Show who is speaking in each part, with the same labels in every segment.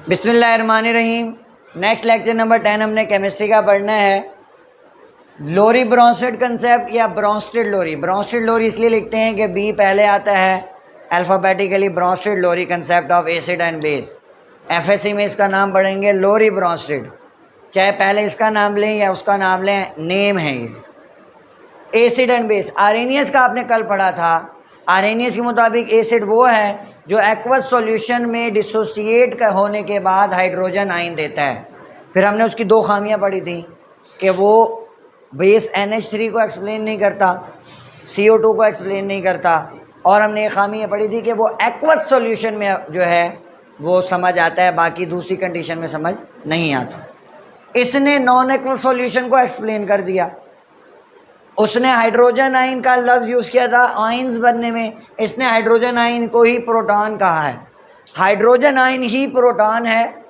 Speaker 1: बिस्मिल्लाहिर्रहमानिर्रहीम। Next lecture number 10 हमने chemistry का पढ़ना है। लोरी ब्रॉन्स्टेड कंसेप्ट या ब्रॉन्स्टेड लोरी। ब्रॉन्स्टेड लोरी इसलिए लिखते हैं कि बी पहले आता है alphabetically. Bronsted Lowry concept of acid and base. FSc में इसका नाम पढ़ेंगे लोरी ब्रॉन्स्टेड। चाहे पहले इसका नाम लें या उसका नाम लें, नेम है ये। एसिड एंड बेस, आर्हेनियस का आपने कल पढ़ा था। आर्हेनियस के मुताबिक एसिड वो है जो एक्वस सॉल्यूशन में डिसोसिएट होने के बाद हाइड्रोजन आयन देता है। फिर हमने उसकी दो खामियां पढ़ी थी कि वो बेस NH3 को एक्सप्लेन नहीं करता, CO2 को एक्सप्लेन नहीं करता, और हमने एक खामी ये पढ़ी थी कि वो एक्वस सॉल्यूशन में जो है वो समझ आता है, बाकी दूसरी कंडीशन में समझ नहीं आता। इसने नॉन एक्वस सॉल्यूशन को एक्सप्लेन कर दिया। उसने हाइड्रोजन आयन का लफ्ज़ यूज़ किया था आयन्स बनने में। इसने हाइड्रोजन आयन को ही प्रोटॉन कहा है। हाइड्रोजन आयन ही प्रोटॉन है।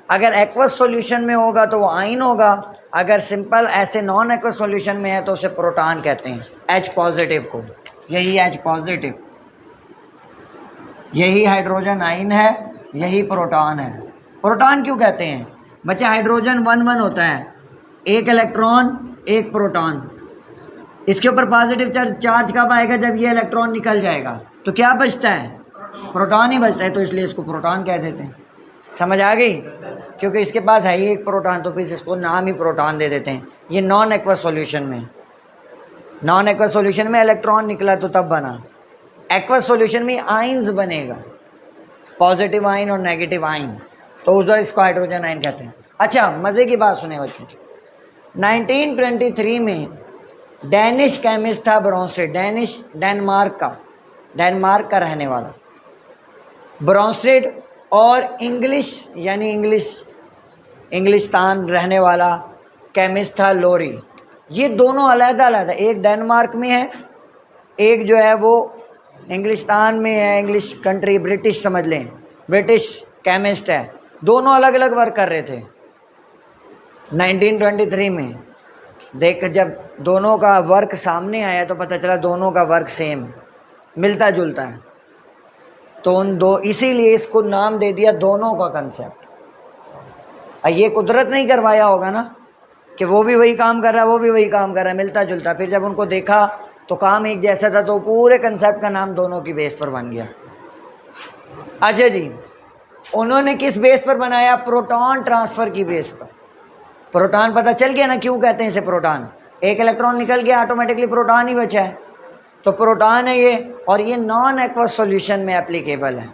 Speaker 1: अगर एक्वस सॉल्यूशन में होगा तो वो आयन होगा, अगर सिंपल ऐसे नॉन एक्वस सॉल्यूशन में है तो उसे प्रोटॉन कहते हैं, H पॉजिटिव को। यही H पॉजिटिव, यही हाइड्रोजन आयन है, यही प्रोटॉन है। प्रोटॉन क्यों कहते हैं बच्चे? हाइड्रोजन 1 होता है, एक इलेक्ट्रॉन एक प्रोटॉन। इसके ऊपर पॉजिटिव चार्ज कब आएगा? जब ये इलेक्ट्रॉन निकल जाएगा। तो क्या बचता है? प्रोटॉन ही बचता है, तो इसलिए इसको प्रोटॉन कह देते हैं। समझ आ गई? क्योंकि इसके पास है ही एक प्रोटॉन, तो फिर इसको नाम ही प्रोटॉन दे देते हैं। ये नॉन एक्वस सॉल्यूशन में, नॉन एक्वस सॉल्यूशन में इलेक्ट्रॉन निकला तो तब बना। एक्वस सॉल्यूशन में आयन्स बनेगा, पॉजिटिव आयन और नेगेटिव आयन, तो उस इसको हाइड्रोजन आयन कहते हैं। अच्छा, मज़े की बात सुने बच्चों। 1923 में डैनिश केमिस्ट था ब्रॉन्स्टेड। डैनिश, डेनमार्क का रहने वाला ब्रॉन्स्टेड, और इंग्लिश यानी इंग्लिस्तान रहने वाला केमिस्ट था लोरी। ये दोनों अलग-अलग, एक डेनमार्क में है, एक जो है वो इंग्लिस्तान में है। इंग्लिश कंट्री, ब्रिटिश समझ लें, ब्रिटिश केमिस्ट है। दोनों अलग अलग वर्क कर रहे थे 1923 में। देख, जब दोनों का वर्क सामने आया तो पता चला दोनों का वर्क सेम, मिलता जुलता है। तो उन दो, इसीलिए इसको नाम दे दिया दोनों का कंसेप्ट। ये कुदरत नहीं करवाया होगा ना कि वो भी वही काम कर रहा है, वो भी वही काम कर रहा है, मिलता जुलता। फिर जब उनको देखा तो काम एक जैसा था, तो पूरे कंसेप्ट का नाम दोनों की बेस पर बन गया। अच्छा जी, उन्होंने किस बेस पर बनाया? प्रोटॉन ट्रांसफ़र की बेस पर। प्रोटॉन पता चल गया ना क्यों कहते हैं इसे प्रोटॉन? एक इलेक्ट्रॉन निकल गया, ऑटोमेटिकली प्रोटॉन ही बचा है, तो प्रोटॉन है ये। और ये नॉन एक्वस सॉल्यूशन में एप्लीकेबल है।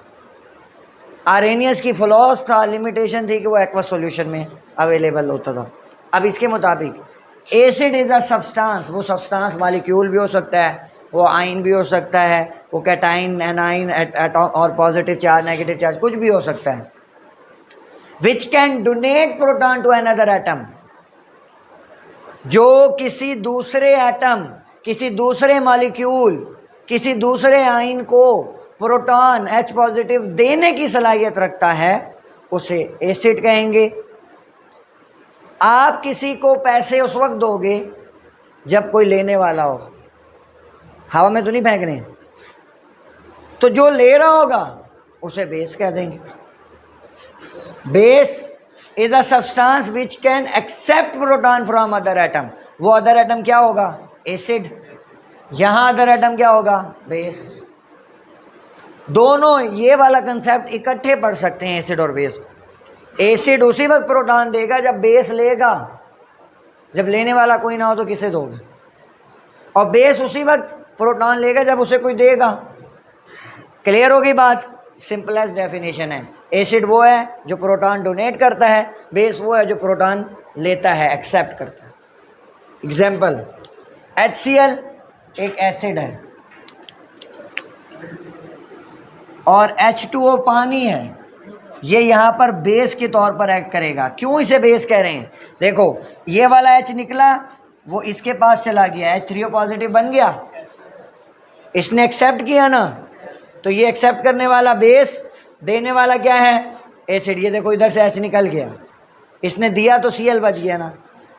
Speaker 1: आर्हेनियस की फ्लॉज था, लिमिटेशन थी कि वो एक्वस सॉल्यूशन में अवेलेबल होता था। अब इसके मुताबिक एसिड इज़ अ सब्सटेंस। वो सब्सटेंस मॉलिक्यूल भी हो सकता है, वो आयन भी हो सकता है, वो कैटाइन, एनाइन, एटॉम और पॉजिटिव चार्ज, नेगेटिव चार्ज, कुछ भी हो सकता है। Which can donate proton to another atom, जो किसी दूसरे एटम, किसी दूसरे मॉलिक्यूल, किसी दूसरे आयन को प्रोटॉन H पॉजिटिव देने की सलाहियत रखता है, उसे एसिड कहेंगे। आप किसी को पैसे उस वक्त दोगे जब कोई लेने वाला हो, हवा में तो नहीं फेंक रहे, तो जो ले रहा होगा उसे बेस कह देंगे। Base is a substance which can accept proton from other atom. वो अदर एटम क्या होगा? एसिड। यहाँ अदर एटम क्या होगा? बेस। दोनों ये वाला कंसेप्ट इकट्ठे पढ़ सकते हैं, एसिड और बेस। एसिड उसी वक्त प्रोटॉन देगा जब बेस लेगा। जब लेने वाला कोई ना हो तो किसे दोगे? और बेस उसी वक्त प्रोटॉन लेगा जब उसे कोई देगा। क्लियर होगी बात? सिंपलेस्ट डेफिनेशन है। एसिड वो है जो प्रोटॉन डोनेट करता है, बेस वो है जो प्रोटॉन लेता है, एक्सेप्ट करता है। एग्जाम्पल, HCl एक एसिड है और H2O पानी है। ये यहाँ पर बेस के तौर पर एक्ट करेगा। क्यों इसे बेस कह रहे हैं? देखो, ये वाला H निकला, वो इसके पास चला गया, H3O पॉजिटिव बन गया, इसने एक्सेप्ट किया ना, तो ये एक्सेप्ट करने वाला बेस, देने वाला क्या है? एसिड। ये देखो इधर से H निकल गया, इसने दिया तो Cl बच गया ना।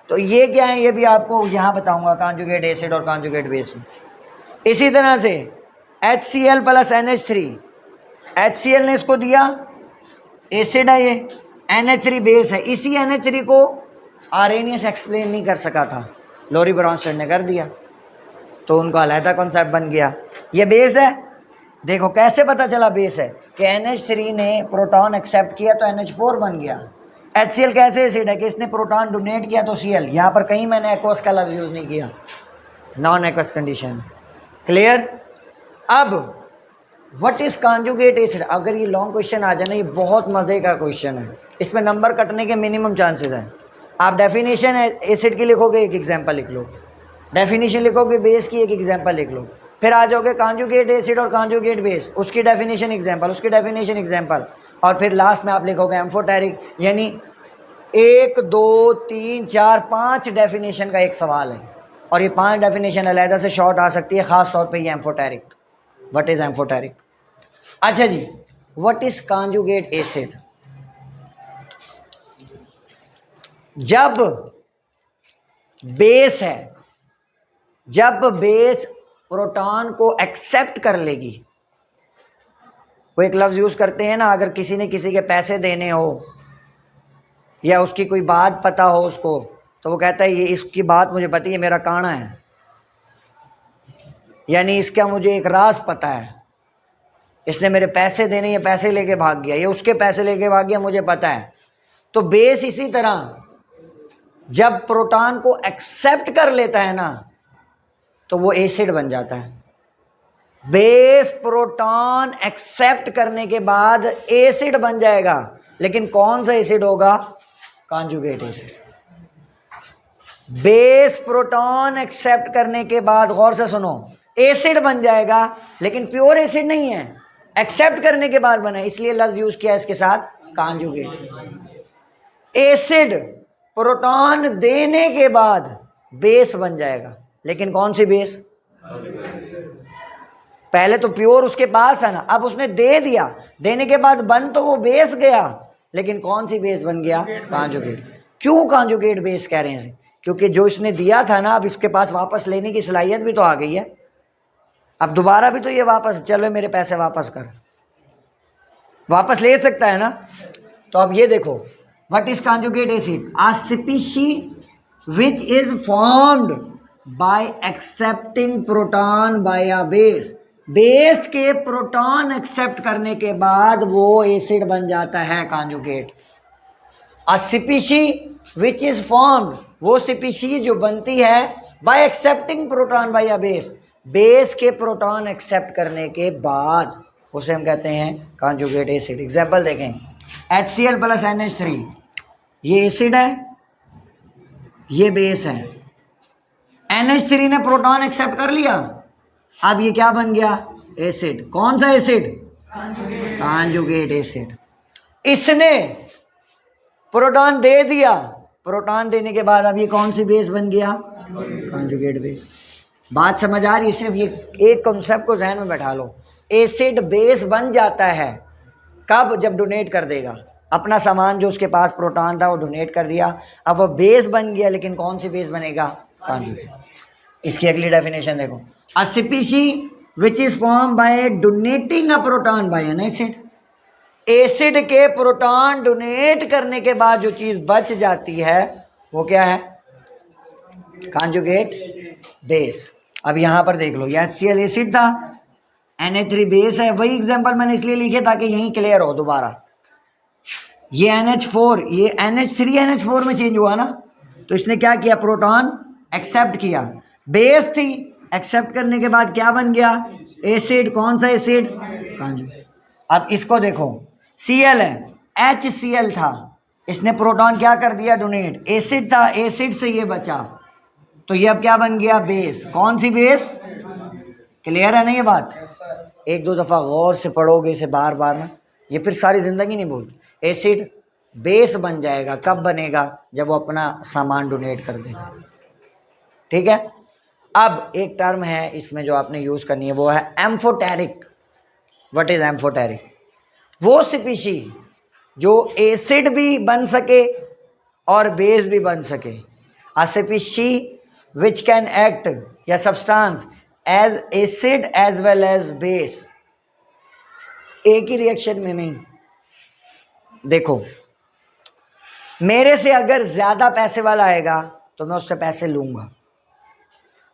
Speaker 1: तो ये क्या है, ये भी आपको यहाँ बताऊंगा, कॉन्जुगेट एसिड और कॉन्जुगेट बेस में। इसी तरह से HCl प्लस NH3, HCl ने इसको दिया, एसिड है, ये NH3 बेस है। इसी NH3 को आर्रेनियस एक्सप्लेन नहीं कर सका था, लोरी ब्रॉन्स्टेड ने कर दिया, तो उनका अलहदा कॉन्सेप्ट बन गया। ये बेस है, देखो कैसे पता चला बेस है कि NH3 ने प्रोटॉन एक्सेप्ट किया तो NH4 बन गया। HCl कैसे एसिड है कि इसने प्रोटॉन डोनेट किया तो Cl। यहाँ पर कहीं मैंने एक्वस का लफ्ज़ यूज़ नहीं किया, नॉन एक्वस कंडीशन। क्लियर। अब व्हाट इज़ कॉन्जुगेट एसिड, अगर ये लॉन्ग क्वेश्चन आ जाए ना, ये बहुत मज़े का क्वेश्चन है, इसमें नंबर कटने के मिनिमम चांसेस हैं। आप डेफिनेशन एसिड की लिखोगे, एक एग्जाम्पल लिख लो, डेफिनेशन लिखोगे बेस की, एक एग्जाम्पल लिख लो, फिर आ जाओगे कॉन्जुगेट एसिड और कॉन्जुगेट बेस, उसकी डेफिनेशन एग्जाम्पल, उसकी डेफिनेशन एग्जाम्पल, और फिर लास्ट में आप लिखोगे एम्फोटेरिक। यानी 1 2 3 4 5 डेफिनेशन का एक सवाल है, और ये 5 डेफिनेशन अलहदा से शॉर्ट आ सकती है, ख़ास तौर पे ये एम्फोटेरिक। What is amphoteric. अच्छा जी, व्हाट इज़ कॉन्जुगेट एसिड। जब बेस है, जब बेस प्रोटॉन को एक्सेप्ट कर लेगी, वो एक लफ्ज़ यूज़ करते हैं ना, अगर किसी ने किसी के पैसे देने हो या उसकी कोई बात पता हो उसको, तो वो कहता है ये इसकी बात मुझे पता है, मेरा काना है, यानी इसका मुझे एक राज पता है, इसने मेरे पैसे देने, ये पैसे लेके भाग गया, ये उसके पैसे लेके भाग गया, मुझे पता है। तो बेस इसी तरह जब प्रोटॉन को एक्सेप्ट कर लेता है ना, तो वो एसिड बन जाता है। बेस प्रोटॉन एक्सेप्ट करने के बाद एसिड बन जाएगा, लेकिन कौन सा एसिड होगा, conjugate acid. Base proton accept करने के बाद, गौर से सुनो, एसिड बन जाएगा, लेकिन प्योर एसिड नहीं है, एक्सेप्ट करने के बाद बना, इसलिए लफ्ज यूज किया इसके साथ कॉन्जुगेट। एसिड प्रोटॉन देने के बाद बेस बन जाएगा, लेकिन कौन सी बेस, पहले तो प्योर उसके पास था ना, अब उसने दे दिया, देने के बाद बन तो वो बेस गया, लेकिन कौन सी बेस बन गया, कॉन्जुगेट। क्यों कॉन्जुगेट बेस कह रहे हैं, क्योंकि जो इसने दिया था ना, अब इसके पास वापस लेने की सलाहियत भी तो आ गई है, अब दोबारा भी तो ये वापस, चलो मेरे पैसे वापस कर, वापस ले सकता है ना। तो अब ये देखो, what is conjugate acid, a species which is formed by accepting proton by a base, base के प्रोटॉन एक्सेप्ट करने के बाद वो एसिड बन जाता है conjugate. A species which is formed, वो स्पीशीज जो बनती है by accepting proton by a base, base के प्रोटॉन एक्सेप्ट करने के बाद, उसे हम कहते हैं कॉन्जुगेट एसिड। एग्जाम्पल देखें, HCl प्लस NH3, ये एसिड है, ये बेस है। NH3 ने प्रोटॉन एक्सेप्ट कर लिया, अब ये क्या बन गया, एसिड। कौन सा एसिड, कॉन्जुगेट एसिड। इसने प्रोटॉन दे दिया, प्रोटॉन देने के बाद अब ये कौन सी बेस बन गया, कॉन्जुगेट बेस। बात समझ आ रही है, सिर्फ ये एक कॉन्सेप्ट को जहन में बैठा लो, एसिड बेस बन जाता है कब, जब डोनेट कर देगा अपना सामान, जो उसके पास प्रोटॉन था वो डोनेट कर दिया, अब वो बेस बन गया, लेकिन कौन सी बेस बनेगा, कॉन्जुगेट। इसकी अगली डेफिनेशन देखो, a species which is form by donating a proton by an acid, acid के प्रोटॉन डोनेट करने के बाद जो चीज बच जाती है वो क्या है, कॉन्जुगेट बेस। अब यहां पर देख लो, ये HCl एसिड था, Na3 बेस है, वही एग्जांपल मैंने इसलिए लिखे ताकि यहीं क्लियर हो दोबारा। ये NH4, ये NH3 NH4 में चेंज हुआ ना, तो इसने क्या किया, प्रोटॉन एक्सेप्ट किया, बेस थी, एक्सेप्ट करने के बाद क्या बन गया, एसिड। कौन सा एसिड, कॉन्जुगेट। अब इसको देखो, Cl है, HCl था, इसने प्रोटॉन क्या कर दिया, डोनेट, एसिड था, एसिड से ये बचा, तो ये अब क्या बन गया, बेस। कौन सी बेस, क्लियर है ना ये बात, एक दो दफ़ा गौर से पढ़ोगे इसे बार बार ना, ये फिर सारी ज़िंदगी नहीं भूलते। एसिड बेस बन जाएगा, कब बनेगा, जब वो अपना सामान डोनेट कर देगा, ठीक है। अब एक टर्म है इसमें जो आपने यूज़ करनी है, वो है एम्फोटेरिक। व्हाट इज़ एम्फोटेरिक, वो स्पीशी जो एसिड भी बन सके और बेस भी बन सके, a species which can act, या substance as acid as well as base, एक ही रिएक्शन में नहीं, देखो, मेरे से अगर ज़्यादा पैसे वाला आएगा तो मैं उससे पैसे लूँगा,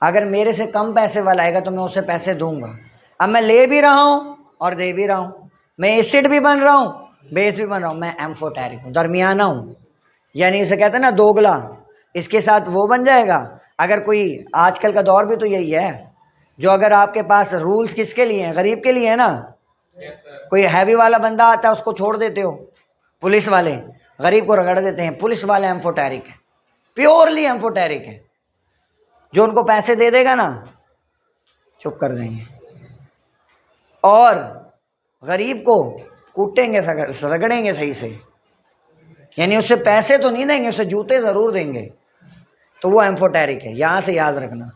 Speaker 1: अगर मेरे से कम पैसे वाला आएगा तो मैं उससे पैसे दूंगा। अब मैं ले भी रहा हूँ और दे भी रहा हूँ, मैं एसिड भी बन रहा हूँ, बेस भी बन रहा हूँ, मैं एम्फोटेरिक हूँ, दरमियाना हूँ। यानी उसे कहते हैं ना दोगला, इसके साथ वो बन जाएगा। अगर कोई, आजकल का दौर भी तो यही है, जो अगर आपके पास रूल्स किसके लिए हैं, गरीब के लिए है ना। कोई हैवी वाला बंदा आता है उसको छोड़ देते हो, पुलिस वाले गरीब को रगड़ देते हैं, पुलिस वाले एम्फोटेरिक है, प्योरली एम्फोटेरिक है। जो उनको पैसे दे देगा ना चुप कर देंगे, और गरीब को कूटेंगे, रगड़ेंगे सही से, यानी उससे पैसे तो नहीं देंगे, उससे जूते ज़रूर देंगे, तो वो एम्फोटेरिक है। यहाँ से याद रखना,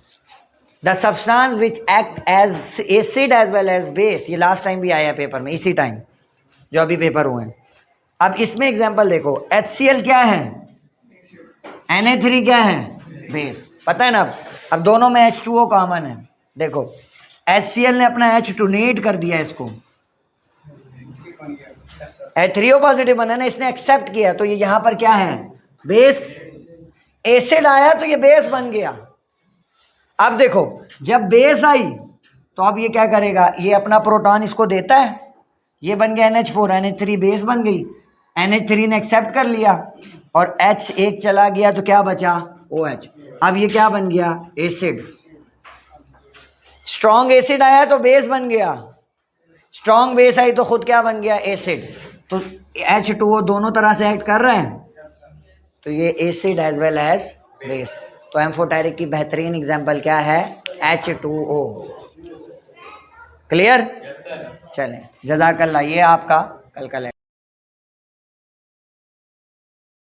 Speaker 1: the substance which act as acid as well as base, ये लास्ट टाइम भी आया पेपर में, इसी टाइम जो अभी पेपर हुए हैं। अब इसमें एग्जांपल देखो, HCl क्या है, Na3 क्या है, बेस, पता है ना। अब दोनों में H2O कॉमन है। देखो HCl ने अपना H2 कर दिया, इसको H3O पॉजिटिव बना ना, इसने एक्सेप्ट किया, तो ये यहाँ पर क्या है, बेस। एसिड आया तो ये बेस बन गया। अब देखो, जब बेस आई तो अब ये क्या करेगा, ये अपना प्रोटॉन इसको देता है, ये बन गया NH4, NH3 बेस बन गई, NH3 ने एक्सेप्ट कर लिया, और H एक चला गया तो क्या बचा, OH। अब ये क्या बन गया, एसिड। स्ट्रॉन्ग एसिड आया तो बेस बन गया, स्ट्रॉन्ग बेस आई तो खुद क्या बन गया, एसिड। तो H2O दोनों तरह से एक्ट कर रहे हैं, तो ये acid as well as base. तो एम्फोटेरिक की बेहतरीन एग्जांपल क्या है, H2O। क्लियर? चलें, जज़ाकल्लाह। ये आपका कल का